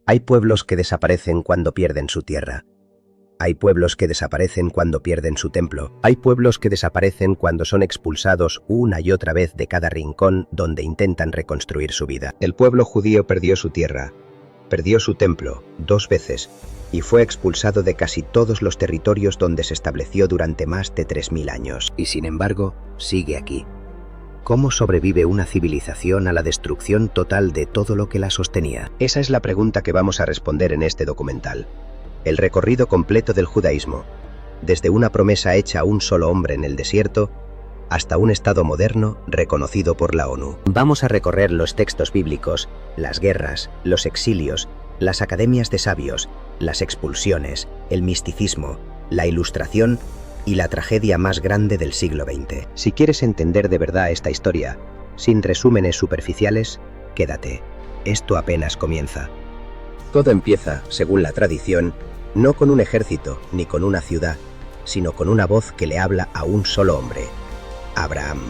Hay pueblos que desaparecen cuando pierden su tierra. Hay pueblos que desaparecen cuando pierden su templo. Hay pueblos que desaparecen cuando son expulsados una y otra vez de cada rincón donde intentan reconstruir su vida. El pueblo judío perdió su tierra, perdió su templo 2 veces y fue expulsado de casi todos los territorios donde se estableció durante más de 3000 años. Y sin embargo, sigue aquí. ¿Cómo sobrevive una civilización a la destrucción total de todo lo que la sostenía? Esa es la pregunta que vamos a responder en este documental. El recorrido completo del judaísmo, desde una promesa hecha a un solo hombre en el desierto, hasta un Estado moderno reconocido por la ONU. Vamos a recorrer los textos bíblicos, las guerras, los exilios, las academias de sabios, las expulsiones, el misticismo, la ilustración y la tragedia más grande del siglo XX. Si quieres entender de verdad esta historia, sin resúmenes superficiales, quédate. Esto apenas comienza. Todo empieza, según la tradición, no con un ejército ni con una ciudad, sino con una voz que le habla a un solo hombre: Abraham.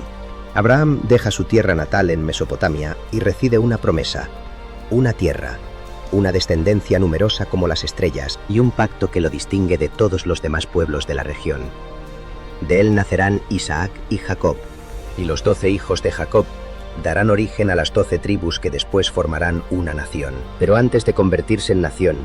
Abraham deja su tierra natal en Mesopotamia y recibe una promesa, una tierra, una descendencia numerosa como las estrellas y un pacto que lo distingue de todos los demás pueblos de la región. De él nacerán Isaac y Jacob, y los 12 hijos de Jacob darán origen a las 12 tribus que después formarán una nación. Pero antes de convertirse en nación,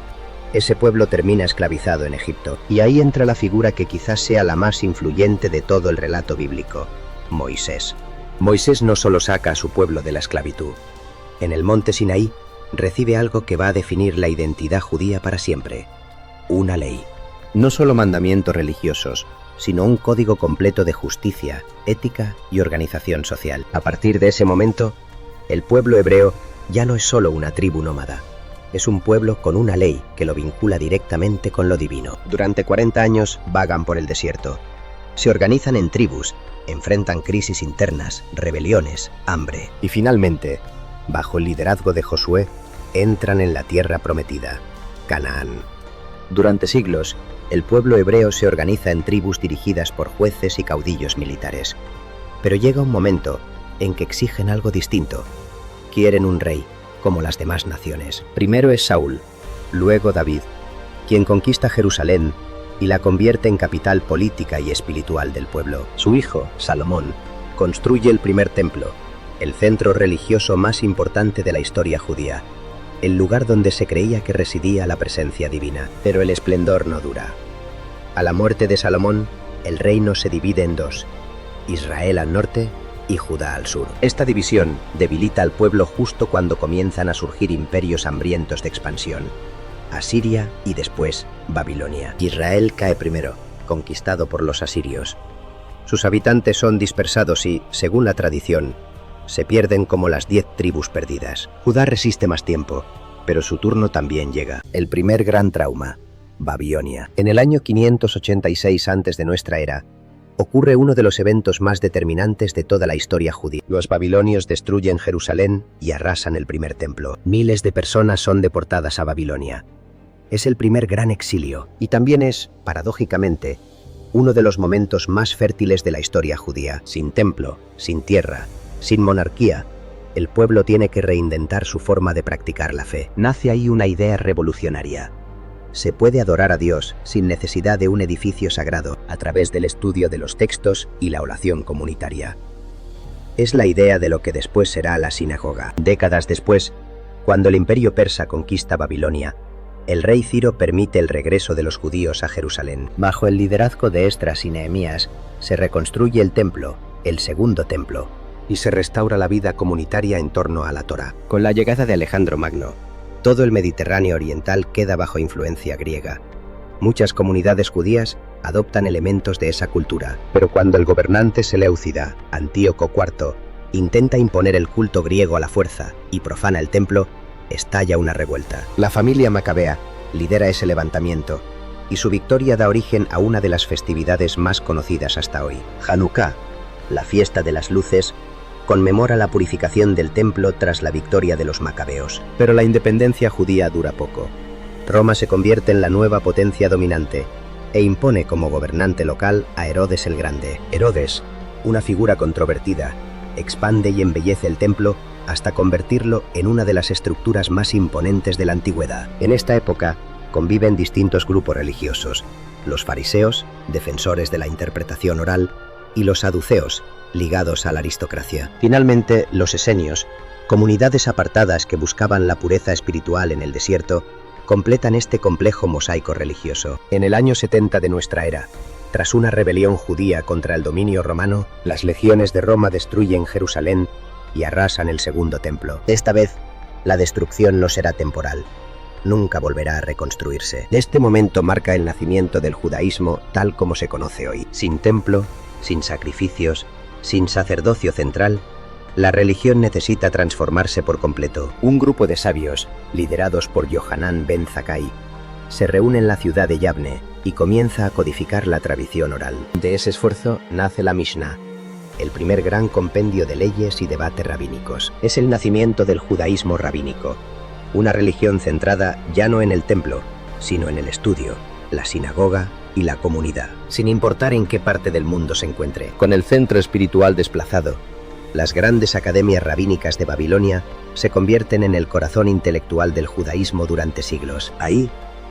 ese pueblo termina esclavizado en Egipto. Y ahí entra la figura que quizás sea la más influyente de todo el relato bíblico: Moisés. Moisés no solo saca a su pueblo de la esclavitud. En el monte Sinaí recibe algo que va a definir la identidad judía para siempre: una ley. No solo mandamientos religiosos, sino un código completo de justicia, ética y organización social. A partir de ese momento, el pueblo hebreo ya no es solo una tribu nómada. Es un pueblo con una ley que lo vincula directamente con lo divino. Durante 40 años vagan por el desierto. Se organizan en tribus, enfrentan crisis internas, rebeliones, hambre. Y finalmente, bajo el liderazgo de Josué, entran en la tierra prometida, Canaán. Durante siglos, el pueblo hebreo se organiza en tribus dirigidas por jueces y caudillos militares. Pero llega un momento en que exigen algo distinto. Quieren un rey, como las demás naciones. Primero es Saúl, luego David, quien conquista Jerusalén y la convierte en capital política y espiritual del pueblo. Su hijo, Salomón, construye el primer templo, el centro religioso más importante de la historia judía, el lugar donde se creía que residía la presencia divina. Pero el esplendor no dura. A la muerte de Salomón, el reino se divide en 2, Israel al norte y Judá al sur. Esta división debilita al pueblo justo cuando comienzan a surgir imperios hambrientos de expansión: Asiria y después Babilonia. Israel cae primero, conquistado por los asirios. Sus habitantes son dispersados y, según la tradición, se pierden como las 10 tribus perdidas. Judá resiste más tiempo, pero su turno también llega. El primer gran trauma: Babilonia. En el año 586 antes de nuestra era, ocurre uno de los eventos más determinantes de toda la historia judía. Los babilonios destruyen Jerusalén y arrasan el primer templo. Miles de personas son deportadas a Babilonia. Es el primer gran exilio y también es, paradójicamente, uno de los momentos más fértiles de la historia judía. Sin templo, sin tierra, sin monarquía, el pueblo tiene que reinventar su forma de practicar la fe. Nace ahí una idea revolucionaria. Se puede adorar a Dios sin necesidad de un edificio sagrado, a través del estudio de los textos y la oración comunitaria. Es la idea de lo que después será la sinagoga. Décadas después, cuando el imperio persa conquista Babilonia, el rey Ciro permite el regreso de los judíos a Jerusalén. Bajo el liderazgo de Esdras y Nehemías, se reconstruye el templo, el segundo templo, y se restaura la vida comunitaria en torno a la Torá. Con la llegada de Alejandro Magno, todo el Mediterráneo oriental queda bajo influencia griega. Muchas comunidades judías adoptan elementos de esa cultura, pero cuando el gobernante seleucida, Antíoco IV, intenta imponer el culto griego a la fuerza y profana el templo, estalla una revuelta. La familia macabea lidera ese levantamiento, y su victoria da origen a una de las festividades más conocidas hasta hoy. Hanukkah, la fiesta de las luces, conmemora la purificación del templo tras la victoria de los macabeos. Pero la independencia judía dura poco. Roma se convierte en la nueva potencia dominante e impone como gobernante local a Herodes el Grande. Herodes, una figura controvertida, expande y embellece el templo hasta convertirlo en una de las estructuras más imponentes de la antigüedad. En esta época conviven distintos grupos religiosos: los fariseos, defensores de la interpretación oral, y los saduceos, ligados a la aristocracia. Finalmente, los esenios, comunidades apartadas que buscaban la pureza espiritual en el desierto, completan este complejo mosaico religioso. En el año 70 de nuestra era, tras una rebelión judía contra el dominio romano, las legiones de Roma destruyen Jerusalén y arrasan el segundo templo. Esta vez, la destrucción no será temporal. Nunca volverá a reconstruirse. De este momento marca el nacimiento del judaísmo tal como se conoce hoy. Sin templo, sin sacrificios, sin sacerdocio central, la religión necesita transformarse por completo. Un grupo de sabios, liderados por Yohanan ben Zakkai, se reúne en la ciudad de Yavne y comienza a codificar la tradición oral. De ese esfuerzo nace la Mishnah, el primer gran compendio de leyes y debates rabínicos. Es el nacimiento del judaísmo rabínico, una religión centrada ya no en el templo, sino en el estudio, la sinagoga y la comunidad, sin importar en qué parte del mundo se encuentre. Con el centro espiritual desplazado, las grandes academias rabínicas de Babilonia se convierten en el corazón intelectual del judaísmo durante siglos. Ahí,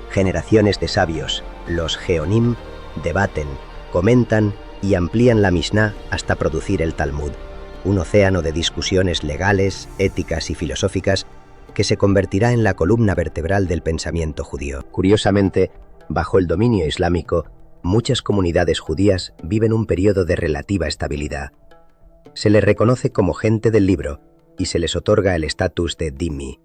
generaciones de sabios, los Geonim, debaten, comentan y amplían la Mishnah hasta producir el Talmud, un océano de discusiones legales, éticas y filosóficas que se convertirá en la columna vertebral del pensamiento judío. Curiosamente, bajo el dominio islámico, muchas comunidades judías viven un periodo de relativa estabilidad. Se les reconoce como gente del libro y se les otorga el estatus de dhimmi.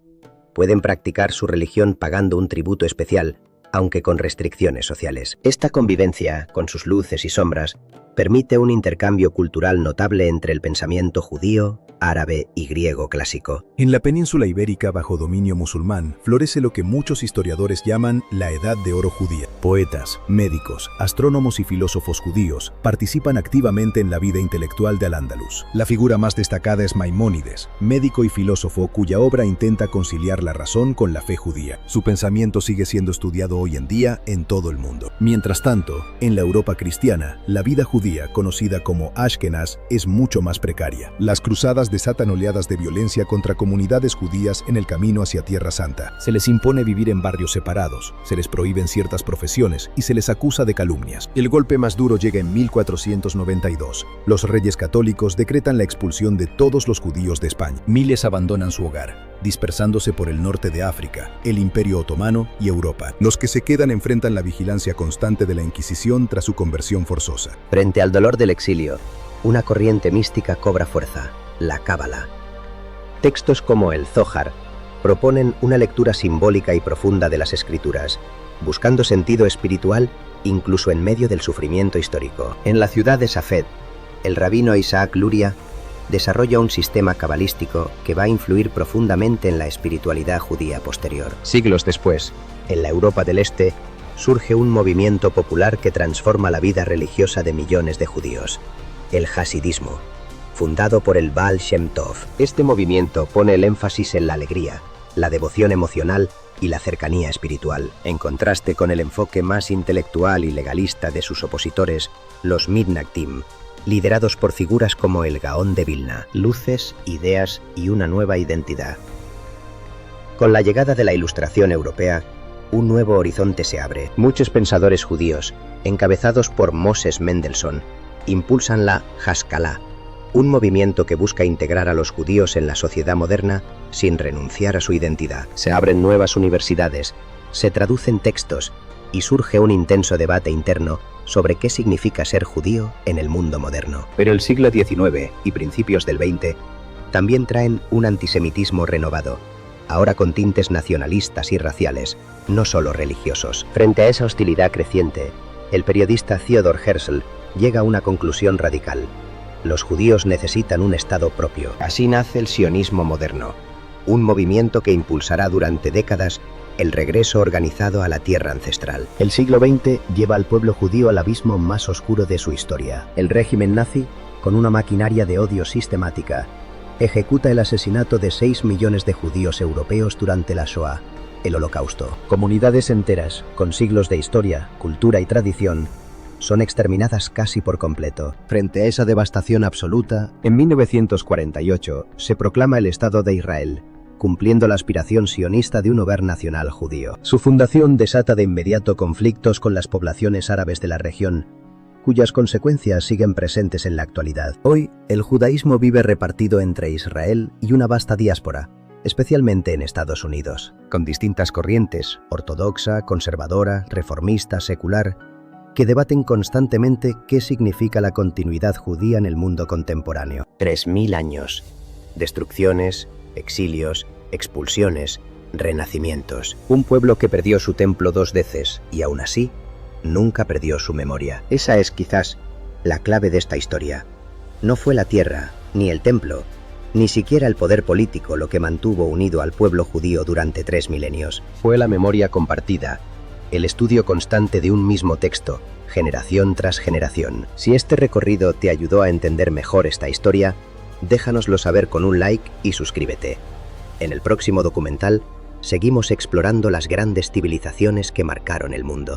Pueden practicar su religión pagando un tributo especial, aunque con restricciones sociales. Esta convivencia, con sus luces y sombras, permite un intercambio cultural notable entre el pensamiento judío, árabe y griego clásico. En la península ibérica bajo dominio musulmán florece lo que muchos historiadores llaman la Edad de Oro judía. Poetas, médicos, astrónomos y filósofos judíos participan activamente en la vida intelectual de Al-Ándalus. La figura más destacada es Maimónides, médico y filósofo cuya obra intenta conciliar la razón con la fe judía. Su pensamiento sigue siendo estudiado hoy en día en todo el mundo. Mientras tanto, en la Europa cristiana, la vida judía, conocida como Ashkenaz, es mucho más precaria. Las cruzadas desatan oleadas de violencia contra comunidades judías en el camino hacia Tierra Santa. Se les impone vivir en barrios separados, se les prohíben ciertas profesiones y se les acusa de calumnias. El golpe más duro llega en 1492. Los reyes católicos decretan la expulsión de todos los judíos de España. Miles abandonan su hogar, dispersándose por el norte de África, el Imperio Otomano y Europa. Los que se quedan enfrentan la vigilancia constante de la Inquisición tras su conversión forzosa. Frente al dolor del exilio, una corriente mística cobra fuerza: la Cábala. Textos como el Zohar proponen una lectura simbólica y profunda de las escrituras, buscando sentido espiritual incluso en medio del sufrimiento histórico. En la ciudad de Safed, el rabino Isaac Luria desarrolla un sistema cabalístico que va a influir profundamente en la espiritualidad judía posterior. Siglos después, en la Europa del Este, surge un movimiento popular que transforma la vida religiosa de millones de judíos: el hasidismo, fundado por el Baal Shem Tov. Este movimiento pone el énfasis en la alegría, la devoción emocional y la cercanía espiritual, en contraste con el enfoque más intelectual y legalista de sus opositores, los Mitnagdim, liderados por figuras como el Gaón de Vilna: luces, ideas y una nueva identidad. Con la llegada de la Ilustración europea, un nuevo horizonte se abre. Muchos pensadores judíos, encabezados por Moses Mendelssohn, impulsan la Haskalah, un movimiento que busca integrar a los judíos en la sociedad moderna sin renunciar a su identidad. Se abren nuevas universidades, se traducen textos y surge un intenso debate interno sobre qué significa ser judío en el mundo moderno. Pero el siglo XIX y principios del XX también traen un antisemitismo renovado, ahora con tintes nacionalistas y raciales, no solo religiosos. Frente a esa hostilidad creciente, el periodista Theodor Herzl llega a una conclusión radical: los judíos necesitan un Estado propio. Así nace el sionismo moderno, un movimiento que impulsará durante décadas el regreso organizado a la tierra ancestral. El siglo XX lleva al pueblo judío al abismo más oscuro de su historia. El régimen nazi, con una maquinaria de odio sistemática, ejecuta el asesinato de 6 millones de judíos europeos durante la Shoah, el Holocausto. Comunidades enteras, con siglos de historia, cultura y tradición, son exterminadas casi por completo. Frente a esa devastación absoluta, en 1948 se proclama el Estado de Israel, cumpliendo la aspiración sionista de un hogar nacional judío. Su fundación desata de inmediato conflictos con las poblaciones árabes de la región, cuyas consecuencias siguen presentes en la actualidad. Hoy, el judaísmo vive repartido entre Israel y una vasta diáspora, especialmente en Estados Unidos, con distintas corrientes, ortodoxa, conservadora, reformista, secular, que debaten constantemente qué significa la continuidad judía en el mundo contemporáneo. 3000 años. Destrucciones, exilios, expulsiones, renacimientos. Un pueblo que perdió su templo 2 veces y aún así, nunca perdió su memoria. Esa es quizás la clave de esta historia. No fue la tierra, ni el templo, ni siquiera el poder político lo que mantuvo unido al pueblo judío durante 3 milenios. Fue la memoria compartida, el estudio constante de un mismo texto, generación tras generación. Si este recorrido te ayudó a entender mejor esta historia, déjanoslo saber con un like y suscríbete. En el próximo documental, seguimos explorando las grandes civilizaciones que marcaron el mundo.